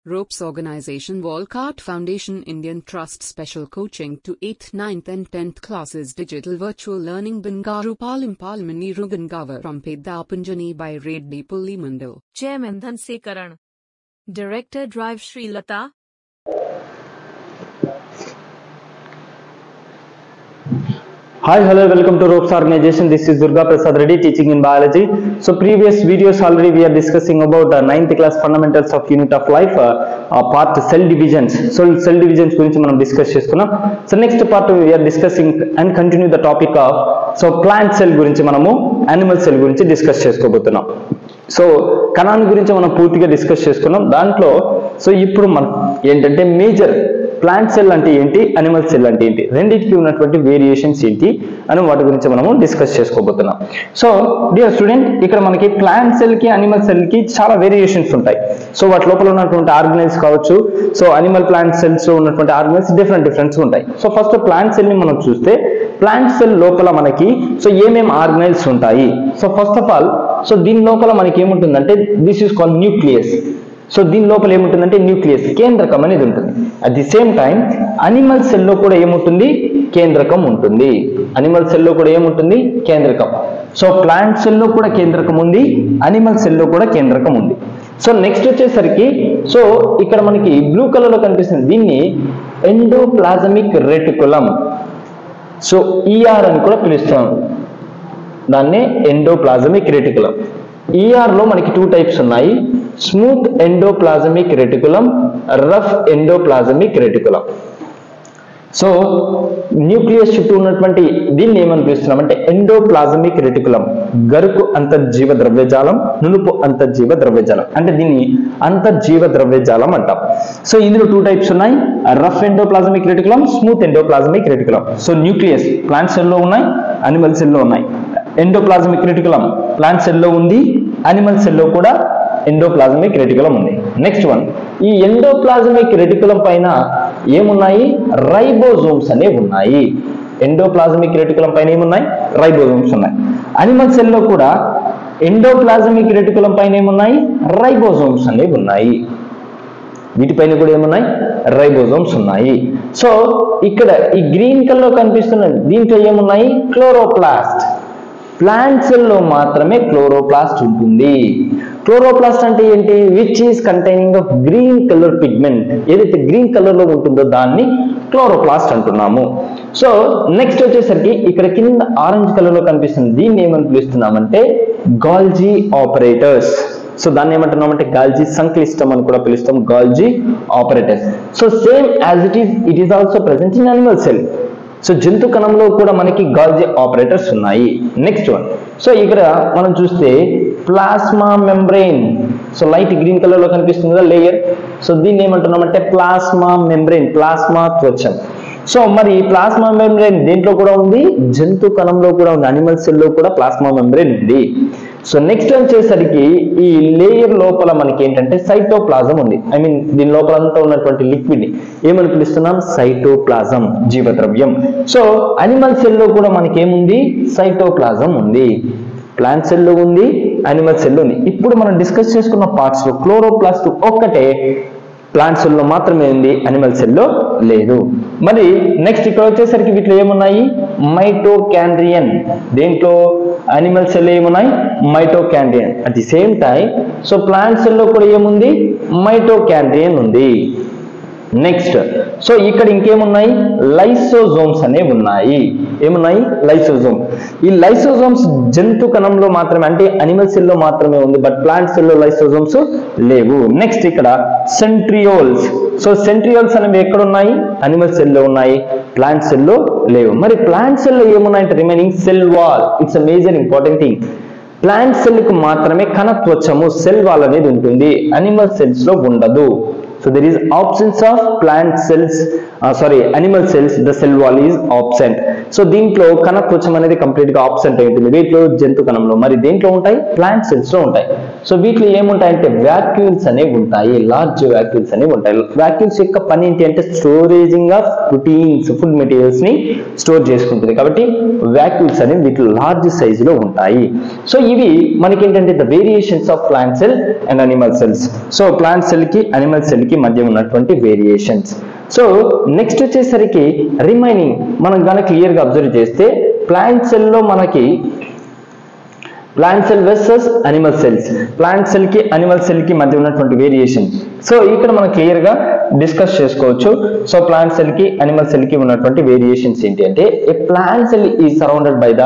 Ropes Organization Walcott Foundation Indian Trust Special Coaching to 8th, 9th and 10th classes Digital Virtual Learning Bangaru Palmani Rugangavar from Pedapunjani by Reddy Pulli Mandal. Chairman Dhanse Karan. Director Drive Sri Lata. Hi, hello, welcome to Ropes Organization. This is Durga Prasad Reddy teaching in biology. So previous videos already we are discussing about 9th class fundamentals of unit of life, part cell divisions. So cell divisions gurinchi manam discuss chestunam. So next part we are discussing and continue the topic of plant cell gurinchi manamu animal cell gurinchi discuss chesukobothunam. So కణాన్ని గురించి మనం పూర్తిగా discuss చేసుకున్నాం. దాంట్లో ఇప్పుడు మనం ఏంటంటే major plant cell అంటే ఏంటి, అనిమల్ సెల్ అంటే ఏంటి, రెండింటికి ఉన్నటువంటి వేరియేషన్స్ ఏంటి అని వాటి గురించి మనము డిస్కస్ చేసుకోబోతున్నాం. సో డియర్ స్టూడెంట్, ఇక్కడ మనకి ప్లాంట్ సెల్ కి అనిమల్ సెల్ కి చాలా వేరియేషన్స్ ఉంటాయి. సో వాటి లోపల ఉన్నటువంటి ఆర్గనైల్స్ కావచ్చు, సో అనిమల్ ప్లాంట్ సెల్స్ ఉన్నటువంటి ఆర్గనైల్స్ డిఫరెంట్ ఉంటాయి. సో ఫస్ట్ ప్లాంట్ సెల్ ని మనం చూస్తే ప్లాంట్ సెల్ లోపల మనకి ఏమేమి ఆర్గనైల్స్ ఉంటాయి. సో ఫస్ట్ ఆఫ్ ఆల్ దీని లోపల మనకి ఏముంటుందంటే this is called nucleus. So దీని లోపల ఏముంటుందంటే న్యూక్లియస్, కేంద్రకం అనేది ఉంటుంది. At the same time animal సెల్లో కూడా ఏముంటుంది, కేంద్రకం ఉంటుంది. అనిమల్ సెల్లో కూడా ఏముంటుంది, కేంద్రకం. సో ప్లాంట్ సెల్లో కూడా కేంద్రకం ఉంది, అనిమల్ సెల్లో కూడా కేంద్రకం ఉంది. సో నెక్స్ట్ వచ్చేసరికి ఇక్కడ మనకి బ్లూ కలర్ లో కనిపిస్తుంది, దీన్ని ఎండోప్లాజమిక్ రెటికులం, సో ఈఆర్ అని కూడా పిలుస్తాం. దాన్నే ఎండోప్లాజమిక్ రెటికులం. ఈఆర్ లో మనకి 2 టైప్స్ ఉన్నాయి, smooth endoplasmic reticulum, rough endoplasmic reticulum. So nucleus చుట్టూ ఉన్నటువంటి దీన్ని ఏమని పిలుస్తున్నామంటే ఎండోప్లాజమిక్ రెటికులం, గరుకు అంతర్జీవ ద్రవ్యజాలం, నునుపు అంతర్జీవ ద్రవ్యజాలం, అంటే దీన్ని అంతర్జీవ ద్రవ్యజాలం అంటాం. సో ఇందులో 2 టైప్స్ ఉన్నాయి, rough endoplasmic reticulum, smooth endoplasmic reticulum. So nucleus plant సెల్లో ఉన్నాయి, అనిమల్ సెల్లో ఉన్నాయి. ఎండోప్లాజమిక్ రెటికులం ప్లాంట్ సెల్లో ఉంది, అనిమల్ సెల్లో కూడా ఎండోప్లాజమిక్ రెటికులం ఉంది. నెక్స్ట్ వన్, ఈ ఎండోప్లాజమిక్ రెటికులం పైన ఏమున్నాయి, రైబోజోమ్స్ అనేవి ఉన్నాయి. ఎండోప్లాజమిక్ రెటికులం పైన ఏమున్నాయి, రైబోజోమ్స్ ఉన్నాయి. అనిమల్ సెల్లో కూడా ఎండోప్లాజమిక్ రెటికులం పైన ఏమున్నాయి, రైబోజోమ్స్ అనేవి ఉన్నాయి. వీటిపైన కూడా ఏమున్నాయి, రైబోజోమ్స్ ఉన్నాయి. సో ఇక్కడ ఈ గ్రీన్ కలర్ కనిపిస్తున్నది, దీంట్లో ఏమున్నాయి, క్లోరోప్లాస్ట్. ప్లాంట్ సెల్లో మాత్రమే క్లోరోప్లాస్ట్ ఉంటుంది. క్లోరోప్లాస్ట్ అంటే ఏంటి, which is containing of green colour pigment. ఏదైతే గ్రీన్ కలర్ లో ఉంటుందో దాన్ని క్లోరోప్లాస్ట్ అంటున్నాము. సో నెక్స్ట్ వచ్చేసరికి ఇక్కడ కింద ఆరెంజ్ కలర్ లో కనిపిస్తుంది, దీన్ని ఏమని పిలుస్తున్నామంటే గాల్జీ ఆపరేటర్స్. సో దాన్ని ఏమంటున్నామంటే గాల్జీ సంక్లిష్టం అని కూడా పిలుస్తాం, Golgi apparatus. So same as it is also present in animal cell. So జంతు కణంలో కూడా మనకి గాల్జీ ఆపరేటర్స్ ఉన్నాయి. నెక్స్ట్ వన్, సో ఇక్కడ మనం చూస్తే plasma membrane. So light green colour లో కనిపిస్తుంది కదా లేయర్, సో దీన్ని ఏమంటున్నామంటే ప్లాస్మా మెంబ్రెయిన్, ప్లాస్మా త్వచం. సో మరి ప్లాస్మా మెంబ్రెయిన్ దేంట్లో కూడా ఉంది, జంతు కణంలో కూడా ఉంది, అనిమల్ సెల్ లో కూడా ప్లాస్మా మెంబ్రెయిన్ ఉంది. సో నెక్స్ట్ వచ్చేసరికి ఈ లేయర్ లోపల మనకి ఏంటంటే సైటోప్లాజం ఉంది. ఐ మీన్ దీని లోపల అంతా ఉన్నటువంటి లిక్విడ్ ని ఏమని పిలుస్తున్నాం, సైటోప్లాజం, జీవద్రవ్యం. సో అనిమల్ సెల్ లో కూడా మనకి ఏముంది, సైటోప్లాజం ఉంది. ప్లాంట్ సెల్ లో ఉంది, అనిమల్ సెల్ లో ఉంది. ఇప్పుడు మనం డిస్కస్ చేసుకున్న పార్ట్స్ లో క్లోరోప్లాస్ట్ ఒక్కటే ప్లాంట్ సెల్ లో మాత్రమే ఉంది, అనిమల్ సెల్ లో లేదు. మరి నెక్స్ట్ ఇక్కడ వచ్చేసరికి వీటిలో ఏమున్నాయి, మైటోకాండ్రియన్. దేంట్లో, అనిమల్ సెల్ ఏమున్నాయి, mitochondrion. At the same time so plant cell లో కూడా ఏముంది, మైటోకాండ్రియన్ ఉంది. నెక్స్ట్ సో ఇక్కడ ఇంకేమున్నాయి, లైసోజోమ్స్ అనేవి ఉన్నాయి. ఏమున్నాయి, లైసోజోమ్. ఈ లైసోజోమ్స్ జంతు కణంలో మాత్రమే, అంటే అనిమల్ సెల్ లో మాత్రమే ఉంది, బట్ ప్లాంట్ సెల్ లో లైసోజోమ్స్ లేవు. నెక్స్ట్ ఇక్కడ సెంట్రియోల్స్. సో సెంట్రియోల్స్ అనేవి ఎక్కడ ఉన్నాయి, అనిమల్ సెల్ లో ఉన్నాయి, ప్లాంట్ సెల్ లో లేవు. మరి ప్లాంట్ సెల్ లో ఏమున్నాయంటే remaining cell wall. It's a major important thing. Plant cell కు మాత్రమే కణత్వచము, సెల్ వాల్ అనేది ఉంటుంది, అనిమల్ సెల్స్ లో ఉండదు. So there is absence of plant cells, animal cells, the cell wall is absent. So దీంట్లో కణకోశం అనేది కంప్లీట్ గా ఆబ్సెంట్ అయి ఉంటుంది వీటిలో జంతు కణంలో. మరి దేంట్లో ఉంటాయి? ప్లాంట్ సెల్స్ లో ఉంటాయి. సో వీటిలో ఏముంటాయంటే వ్యాక్యూల్స్ అనేవి ఉంటాయి, లార్జ్ వ్యాక్యూల్స్ అనేవి ఉంటాయి. వ్యాక్యూల్స్ యొక్క పని ఏంటి అంటే స్టోరేజింగ్ ఆఫ్ ప్రోటీన్స్, ఫుడ్ మెటీరియల్స్ ని స్టోర్ చేసుకుంటుంది. కాబట్టి వ్యాక్యూల్స్ అనేవి వీటిలో లార్జ్ సైజ్ లో ఉంటాయి. సో ఇవి మనకి ఏంటంటే the variations of plant cell and animal cells. So plant cell కి అనిమల్ సెల్ కి మధ్య ఉన్నటువంటి వేరియేషన్స్. సో నెక్స్ట్ వచ్చేసరికి రిమైనింగ్ మనం గన క్లియర్ గా అబ్జర్వ్ చేస్తే ప్లాంట్ సెల్ లో మనకి plant cell versus animal cells, plant cell కి అనిమల్ సెల్ కి మధ్య ఉన్నటువంటి వేరియేషన్. సో ఇక్కడ మనం క్లియర్ గా డిస్కస్ చేసుకోవచ్చు. సో ప్లాంట్ సెల్ కి అనిమల్ సెల్ కి ఉన్నటువంటి వేరియేషన్స్ ఏంటి అంటే ఏ ప్లాంట్ సెల్ ఈ surrounded by the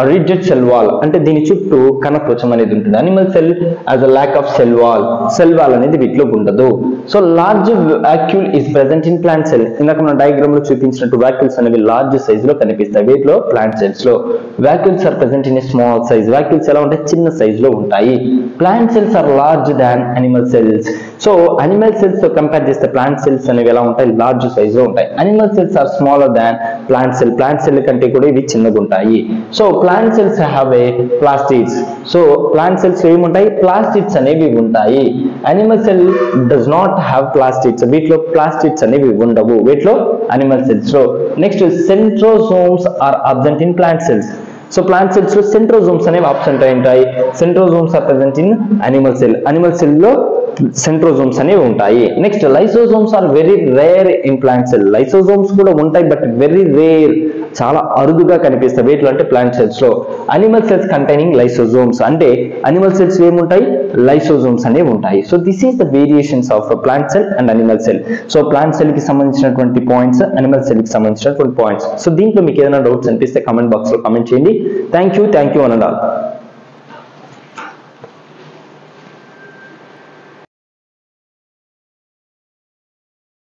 rigid cell wall, అంటే దీని చుట్టూ కణకోశం అనేది ఉంటుంది. Animal cell as a lack of cell wall అనేది వీటిలో ఉండదు. So large vacuole is present in plant cell. ఇందాక మన డయాగ్రామ్ లో చూపించినట్టు వాక్యూల్స్ అనేవి లార్జ్ సైజ్ లో కనిపిస్తాయి వీటిలో ప్లాంట్ సెల్స్ లో. Vacuoles are present in small size. Vacuoles ఎలా ఉంటాయి? చిన్న సైజ్ లో ఉంటాయి. Plant cells are large than animal cells. So animal cells తో కంపేర్ చేస్తే ప్లాంట్ సెల్స్ అనేవి ఎలా ఉంటాయి? లార్జ్ సైజ్ లో ఉంటాయి. Animal cells are smaller than plant cell. Plant cell కంటే కూడా ఇవి చిన్నగా ఉంటాయి. So plant cells have a plastids. So plant cells ఏముంటాయి? ప్లాస్టిడ్స్ అనేవి ఉంటాయి. Animal cell does not have plastids. వీటిలో ప్లాస్టిడ్స్ అనేవి ఉండవు వీటిలో అనిమల్ సెల్స్ లో. Next centrosomes are absent in plant cells. So plant cells లో సెంట్రోజోమ్స్ అనేవి అబ్సెంట్ అయి ఉంటాయి. Centrosomes are present in animal cell. Animal cell లో సెంట్రోజోమ్స్ అనేవి ఉంటాయి. Next lysosomes are very rare in plant cell. Lysosomes కూడా ఉంటాయి బట్ వెరీ రేర్, చాలా అరుదుగా కనిపిస్తాయి వీటిలో అంటే ప్లాంట్ సెల్స్ లో. అనిమల్ సెల్స్ కంటైనింగ్ లైసోజోమ్స్, అంటే అనిమల్ సెల్స్ ఏముంటాయి? లైసోజోమ్స్ అనేవి ఉంటాయి. So this is the variations of plant cell and animal cell. So plant cell కి సంబంధించినటువంటి పాయింట్స్, అనిమల్ సెల్ కి సంబంధించినటువంటి పాయింట్స్. సో దీంట్లో మీకు ఏదైనా డౌట్స్ అనిపిస్తే కామెంట్ బాక్స్ లో కామెంట్ చేయండి. Thank you one and all.